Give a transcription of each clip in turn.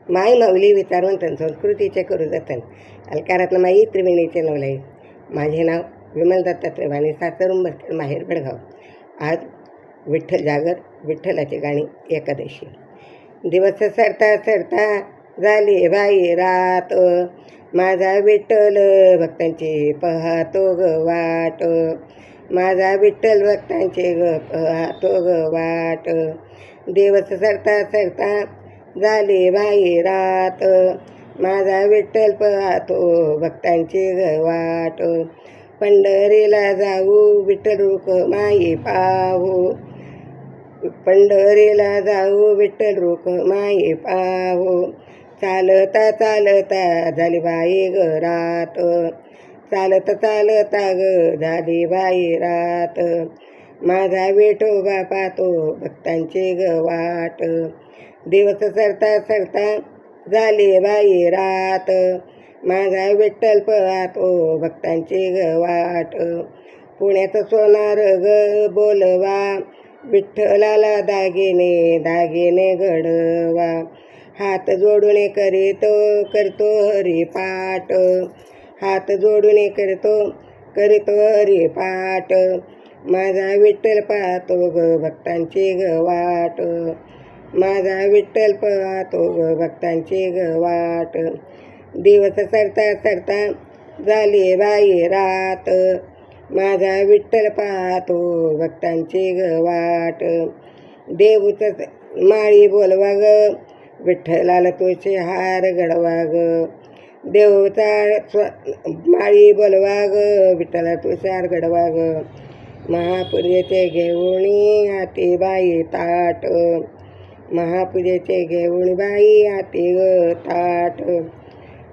माय माऊली विचारवंतन संस्कृतीचे करू जतन अलकारातनं माई त्रिवेणीचे नवलाई. माझे नाव विमल दत्तात्रय वाणी, सासरून बसते माहेर बेळगाव. आज विठ्ठल जागर, विठ्ठलाची गाणी एकादशी. दिवस सरता सरता झाली बाई रात, माझा विठ्ठल भक्तांची पाहतो ग वाट. माझा विठ्ठल भक्तांचे ग पाहतो ग वाट. दिवस सरता सरता झाली बाई रात, माझा विठ्ठल पाहतो भक्तांची ग वाट. पंढरीला जाऊ विठ्ठल रुक्माई पाहू, पंढरीला जाऊ विठ्ठल रुक्माई पाहू. चालता चालता झाली बाई ग रात, चालता चालता ग झाली बाई रात. माझा विठोबा पाहतो भक्तांची ग वाट. दिवस सरता सरता झाली बाई रात, माझा विठ्ठल पाहतो भक्तांची ग वाट. पुण्याचं सोनार ग बोलवा, विठ्ठलाला दागिने दागिने घडवा. हात जोडून करतो हरिपाठ, हात जोडून करतो हरिपाठ. माझा विठ्ठल पाहतो ग भक्तांची ग वाट, माझा विठ्ठल पाहतो ग भक्तांची ग वाट. दिवस सरता सरता झाली बाई रात, माझा विठ्ठल पाहतो भक्तांची ग वाट. देऊचं माळी बोलवा ग, विठ्ठलाला तुझे हार घडवा ग. देऊचा माळी बोलवा ग, विठ्ठला तुझे हार घडवा ग. महापूजेचे घेऊणी हाती बाई ताट, महापूजेचे घेऊन बाई हाती ग ताट.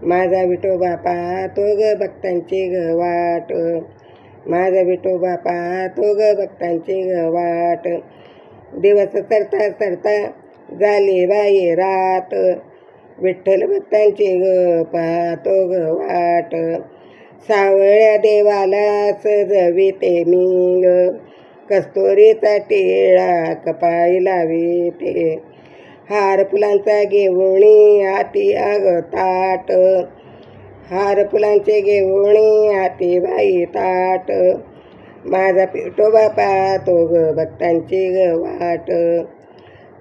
माझा विठोबा पाहतो ग भक्तांची ग वाट, माझा विठोबा पाहतो ग भक्तांची ग वाट. दिवस सरता सरता झाली बाई रात, विठ्ठल भक्तांची ग पाहतो ग वाट. सावळ्या देवाला सजविते मी ग, कस्तुरीचा टिळा कपाळी लाविते. हार फुलांचा घेऊणी हाती आग ताट, हार फुलांचे घेऊणी हाती बाई ताट. माझा विठोबा पाहतो ग भक्तांची ग वाट,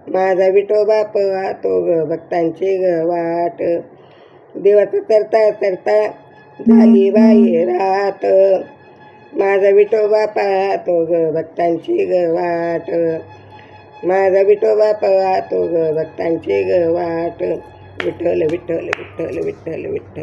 माझा विठोबा पाहतो ग भक्तांची ग वाट. दिवस सरता सरता झाली बाई रात, माझा विठोबा पाहतो ग भक्तांची ग वाट, माझा विठोबा पाहतो ग भक्तांची ग वाट. विठ्ठल विठ्ठल विठ्ठल विठ्ठल विठ्ठल.